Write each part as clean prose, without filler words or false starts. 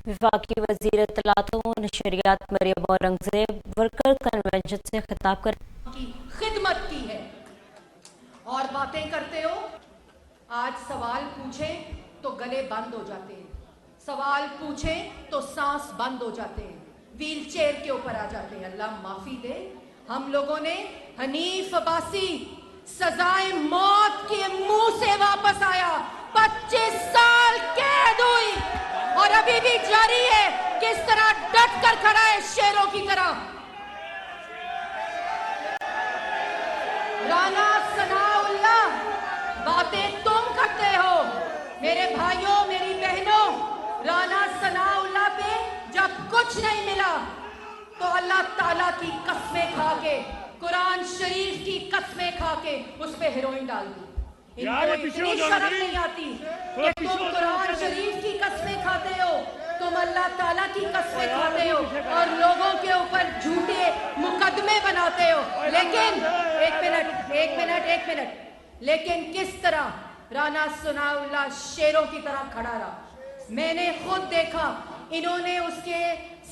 وفاقی وزیر اطلاعات و نشریات مریم اورنگزیب ورکر کنونشن سے خطاب کر کی خدمت کی ہے اور باتیں کرتے ہو. آج سوال پوچھیں تو گلے بند ہو جاتے ہیں, سوال پوچھیں تو سانس بند ہو جاتے ہیں, ویل چیئر کے اوپر آ جاتے ہیں. اللہ معافی دے. ہم لوگوں نے حنیف عباسی سزائے موت کے منہ سے واپس آیا, 25 سال قید ہوئی اور ابھی بھی جاری ہے. کس طرح ڈٹ کر کھڑا ہے شیروں کی طرح. رانا ثناء اللہ, باتیں تم کرتے ہو میرے بھائیوں میری بہنوں. رانا ثناء اللہ پہ جب کچھ نہیں ملا تو اللہ تعالیٰ کی قسمیں کھا کے, قرآن شریف کی قسمیں کھا کے اس پہ ہیروئن ڈال دی. ان کو اتنی شرم نہیں آتی کہ تم قرآن شریف کی قسمیں کھاتے ہو, تم اللہ تعالیٰ کی قسمیں کھاتے ہو اور لوگوں کے اوپر جھوٹے مقدمے بناتے ہو. لیکن ایک منٹ لیکن کس طرح رانا ثناء اللہ شیروں کی طرح کھڑا رہا. میں نے خود دیکھا انہوں نے اس کے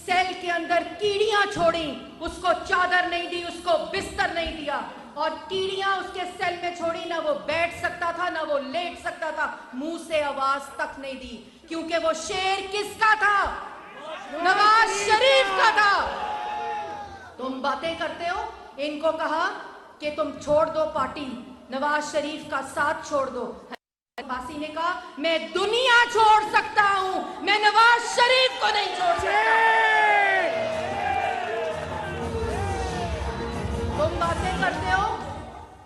سیل کے اندر کیڑیاں چھوڑی, اس کو چادر نہیں دی, اس کو بستر نہیں دیا, اور کیڑیاں اس کے سیل میں چھوڑی. نہ وہ بیٹھ سکتا تھا نہ وہ لیٹ سکتا تھا, منہ سے آواز تک نہیں دی, کیونکہ وہ شیر کس کا تھا؟ نواز شریف کا تھا. تم باتیں کرتے ہو. ان کو کہا کہ تم چھوڑ دو پارٹی, نواز شریف کا ساتھ چھوڑ دو. عباسی نے کہا میں دنیا چھوڑ سکتا ہوں, میں نواز شریف کو نہیں چھوڑ سکتا. تم باتیں کرتے ہو.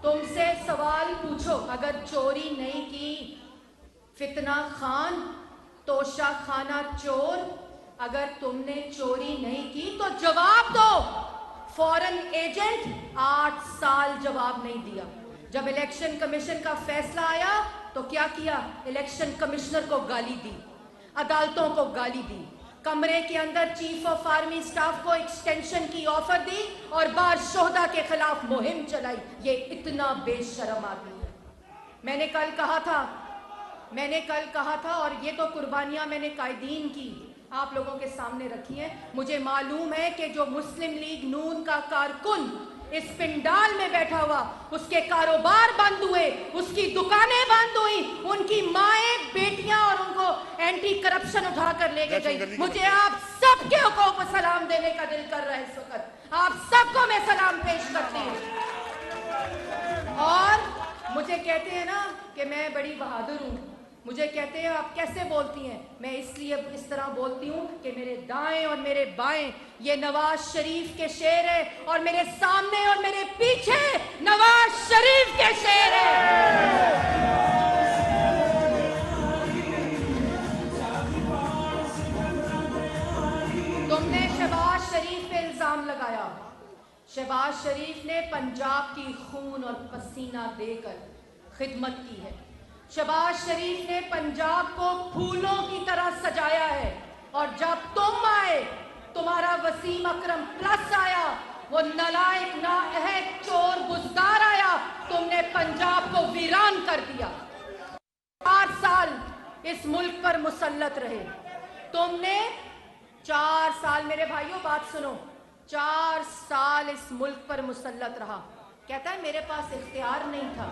تم سے سوال پوچھو, اگر چوری نہیں کی فتنہ خان, توشہ خانہ چور, اگر تم نے چوری نہیں کی تو جواب دو. فورن ایجنٹ 8 سال جواب نہیں دیا. جب الیکشن کمیشن کا فیصلہ آیا تو کیا کیا؟ الیکشن کمشنر کو گالی دی, عدالتوں کو گالی دی, کمرے کے اندر چیف آف آرمی سٹاف کو ایکسٹینشن کی آفر دی اور بار شہداء کے خلاف مہم چلائی. یہ اتنا بے شرم آدمی ہے. میں نے کل کہا تھا اور یہ تو قربانیاں میں نے قائدین کی آپ لوگوں کے سامنے رکھی ہیں. مجھے معلوم ہے کہ جو مسلم لیگ نون کا کارکن اس پنڈال میں بیٹھا ہوا, اس کے کاروبار بند ہوئے, اس کی دکانیں بند ہوئی, ان کی مائیں بیٹیاں اور ان کو اینٹی کرپشن اٹھا کر لے کے گئی. مجھے آپ سب کے کو سلام دینے کا دل کر رہا ہے اس وقت. آپ سب کو میں سلام پیش کرتی ہوں. اور مجھے کہتے ہیں نا کہ میں بڑی بہادر ہوں, مجھے کہتے ہیں آپ کیسے بولتی ہیں. میں اس لیے اس طرح بولتی ہوں کہ میرے دائیں اور میرے بائیں یہ نواز شریف کے شعر ہے, اور میرے سامنے اور میرے پیچھے نواز شریف کے شعر ہے. تم نے شہباز شریف پہ الزام لگایا. شہباز شریف نے پنجاب کی خون اور پسینہ دے کر خدمت کی ہے. شہباز شریف نے پنجاب کو پھولوں کی طرح سجایا ہے, اور جب تم آئے, تمہارا وسیم اکرم پلس آیا, وہ نالائق نااہل چور بزدار آیا, تم نے پنجاب کو ویران کر دیا. 4 سال اس ملک پر مسلط رہے. تم نے 4 سال, میرے بھائیوں بات سنو, 4 سال اس ملک پر مسلط رہا. کہتا ہے میرے پاس اختیار نہیں تھا,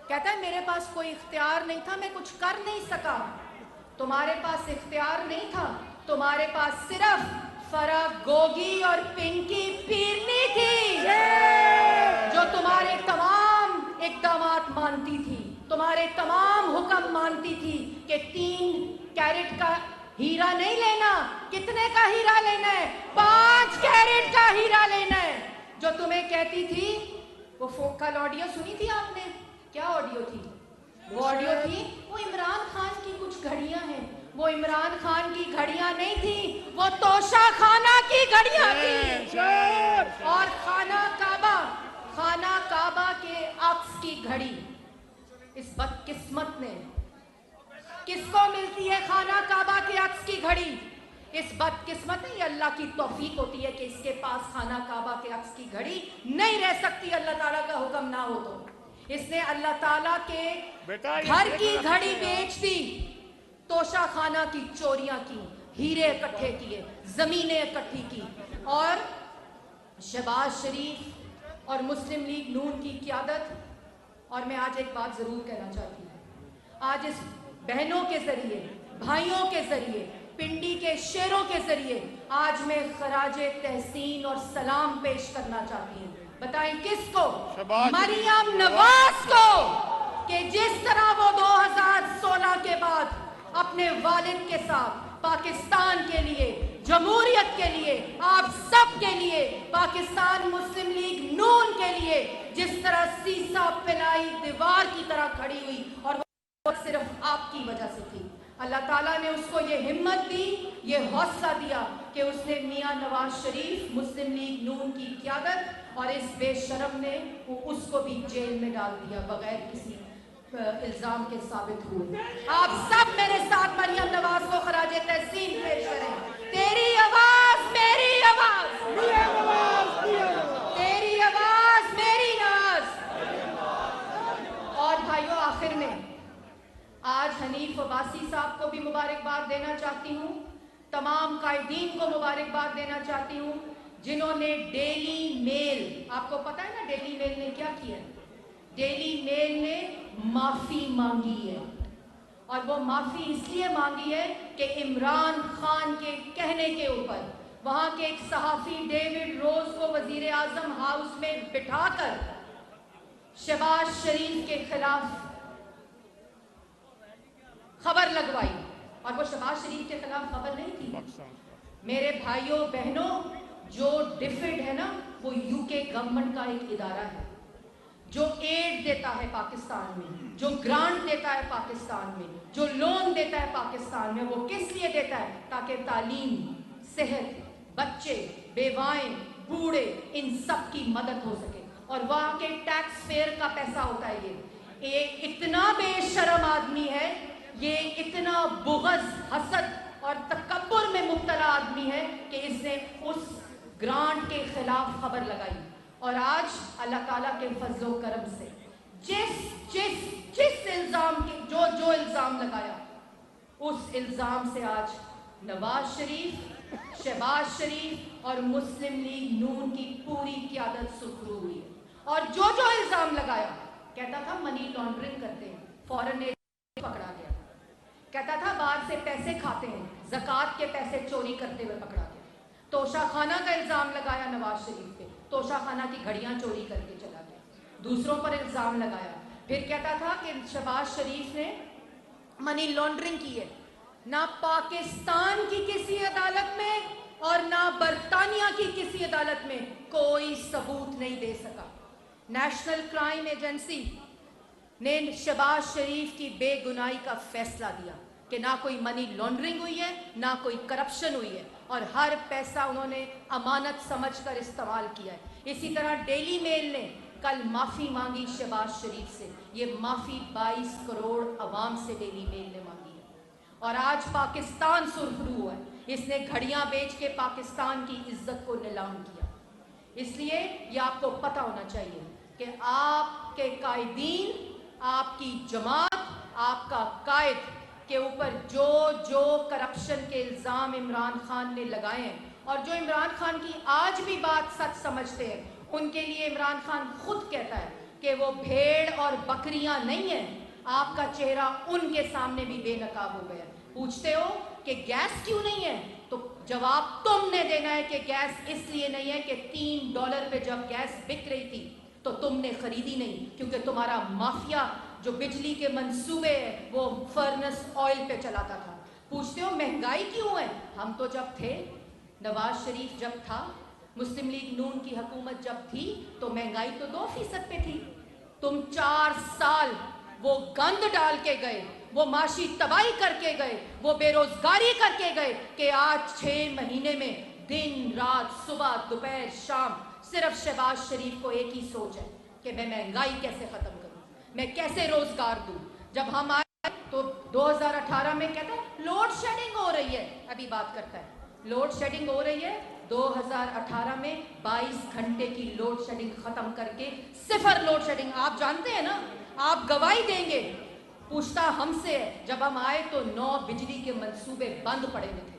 کہتا ہے میرے پاس کوئی اختیار نہیں تھا, میں کچھ کر نہیں سکا. تمہارے پاس اختیار نہیں تھا, تمہارے پاس صرف فرح گوگی اور پنکی پیرنی تھی جو تمہارے تمام اقدامات مانتی تھی, تمہارے تمام حکم مانتی تھی کہ 3 کیرٹ کا ہیرا نہیں لینا. کتنے کا ہیرا لینا ہے؟ 5 کیرٹ کا ہیرا لینا ہے. جو تمہیں کہتی تھی, وہ کل آڈیو سنی تھی آپ نے, کیا آڈیو تھی؟ وہ آڈیو تھی وہ عمران خان کی کچھ گھڑیاں ہیں. وہ عمران خان کی گھڑیاں نہیں تھی, وہ توشہ خانہ کی گھڑیاں تھی. اور خانہ کعبہ کے عکس کی گھڑی اس بدقسمت نے, کس کو ملتی ہے خانہ کعبہ کے عکس کی گھڑی؟ اس بدقسمت نے. یہ اللہ کی توفیق ہوتی ہے کہ اس کے پاس خانہ کعبہ کے عکس کی گھڑی نہیں رہ سکتی, اللہ تعالیٰ کا حکم نہ ہو تو. اس نے اللہ تعالیٰ کے گھر کی گھڑی بیچ دی, توشہ خانہ کی چوریاں کی, ہیرے اکٹھے کیے، زمینیں اکٹھی کی، اور شہباز شریف اور مسلم لیگ نون کی قیادت. اور میں آج ایک بات ضرور کہنا چاہتی ہوں، آج اس بہنوں کے ذریعے، بھائیوں کے ذریعے، پنڈی کے شیروں کے ذریعے آج میں خراج تحسین اور سلام پیش کرنا چاہتی ہوں. بتائیں کس کو؟ مریم نواز کو، کہ جس طرح وہ 2016 کے بعد اپنے والد کے ساتھ پاکستان کے لیے، جمہوریت کے لیے، آپ سب کے لیے، پاکستان مسلم لیگ نون کے لیے جس طرح سیسا پلائی دیوار کی طرح کھڑی ہوئی، اور وہ صرف آپ کی وجہ سے تھی. اللہ تعالیٰ نے اس کو یہ ہمت دی، یہ حوصلہ دیا کہ اس نے میاں نواز شریف، مسلم لیگ نون کی قیادت اور اس بے شرم نے اس کو بھی جیل میں ڈال دیا بغیر کسی الزام کے ثابت ہوئے. آپ سب میرے ساتھ مریم نواز کو خراج تحسین پیش کریں. تیری آواز میری آواز، تیری آواز میری ناز. اور بھائیوں، آخر میں آج حنیف عباسی صاحب کو بھی مبارکباد دینا چاہتی ہوں، تمام قائدین کو مبارکباد دینا چاہتی ہوں جنہوں نے ڈیلی میل، آپ کو پتہ ہے نا ڈیلی میل نے کیا کیا ہے؟ ڈیلی میل نے معافی مانگی ہے، اور وہ معافی اس لیے مانگی ہے کہ عمران خان کے کہنے کے اوپر وہاں کے ایک صحافی ڈیوڈ روز کو وزیر اعظم ہاؤس میں بٹھا کر شہباز شریف کے خلاف خبر لگوائی، اور وہ شہباز شریف کے خلاف خبر نہیں تھی. میرے بھائیوں بہنوں، جو ڈیفڈ ہے نا، وہ یو کے گورنمنٹ کا ایک ادارہ ہے جو ایڈ دیتا ہے پاکستان میں، جو گرانٹ دیتا ہے پاکستان میں، جو لون دیتا ہے پاکستان میں. وہ کس لیے دیتا ہے؟ تاکہ تعلیم، صحت، بچے، بیوائیں، بوڑھے، ان سب کی مدد ہو سکے. اور وہاں کے ٹیکس فیئر کا پیسہ ہوتا ہے. یہ اتنا بے شرم آدمی ہے، یہ اتنا بغض، حسد اور تکبر میں مبتلا آدمی ہے کہ اس نے اس گرانٹ کے خلاف خبر لگائی. اور آج اللہ تعالیٰ کے فضل و کرم سے جس الزام کے جو الزام لگایا، اس الزام سے آج نواز شریف، شہباز شریف اور مسلم لیگ نون کی پوری قیادت سرخرو ہوئی ہے. اور جو الزام لگایا، کہتا تھا منی لانڈرنگ کرتے ہیں، فورن پکڑا گیا. کہتا تھا باہر سے پیسے کھاتے ہیں، زکوٰۃ کے پیسے چوری کرتے ہوئے پکڑا گیا. توشہ خانہ کا الزام لگایا نواز شریف پہ، توشہ خانہ کی گھڑیاں چوری کر کے چلا گیا. دوسروں پر الزام لگایا. پھر کہتا تھا کہ شہباز شریف نے منی لانڈرنگ کی ہے. نہ پاکستان کی کسی عدالت میں اور نہ برطانیہ کی کسی عدالت میں کوئی ثبوت نہیں دے سکا. نیشنل کرائم ایجنسی نے شہباز شریف کی بے گناہی کا فیصلہ دیا کہ نہ کوئی منی لانڈرنگ ہوئی ہے، نہ کوئی کرپشن ہوئی ہے، اور ہر پیسہ انہوں نے امانت سمجھ کر استعمال کیا ہے. اسی طرح ڈیلی میل نے کل معافی مانگی شہباز شریف سے. یہ معافی 22 کروڑ عوام سے ڈیلی میل نے مانگی ہے. اور آج پاکستان سرخرو ہوا ہے. اس نے گھڑیاں بیچ کے پاکستان کی عزت کو نیلام کیا. اس لیے یہ آپ کو پتہ ہونا چاہیے کہ آپ کے قائدین، آپ کی جماعت، آپ کا قائد کے اوپر جو کرپشن کے الزام عمران خان نے لگائے ہیں، اور جو عمران خان کی آج بھی بات سچ سمجھتے ہیں، ان کے لیے عمران خان خود کہتا ہے کہ وہ بھیڑ اور بکریاں نہیں ہیں. آپ کا چہرہ ان کے سامنے بھی بے نقاب ہو گیا. پوچھتے ہو کہ گیس کیوں نہیں ہے، تو جواب تم نے دینا ہے کہ گیس اس لیے نہیں ہے کہ $3 پہ جب گیس بک رہی تھی تو تم نے خریدی نہیں، کیونکہ تمہارا مافیا جو بجلی کے منصوبے ہیں وہ فرنس آئل پہ چلاتا تھا. پوچھتے ہو مہنگائی کیوں ہے، ہم تو جب تھے، نواز شریف جب تھا، مسلم لیگ نون کی حکومت جب تھی تو مہنگائی تو 2% پہ تھی. تم 4 سال وہ گند ڈال کے گئے، وہ معاشی تباہی کر کے گئے، وہ بے روزگاری کر کے گئے کہ آج 6 مہینے میں دن رات، صبح دوپہر شام صرف شہباز شریف کو ایک ہی سوچ ہے کہ میں مہنگائی کیسے ختم کروں، میں کیسے روزگار دوں. جب ہم آئے تو 2018 میں کہتا ہے لوڈ شیڈنگ ہو رہی ہے، ابھی بات کرتا ہے لوڈ شیڈنگ ہو رہی ہے. 2018 میں 22 گھنٹے کی لوڈ شیڈنگ ختم کر کے 0 لوڈ شیڈنگ. آپ جانتے ہیں نا، آپ گواہی دیں گے. پوچھتا ہم سے ہے، جب ہم آئے تو 9 بجلی کے منصوبے بند پڑے ہوئے تھے.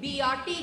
BRT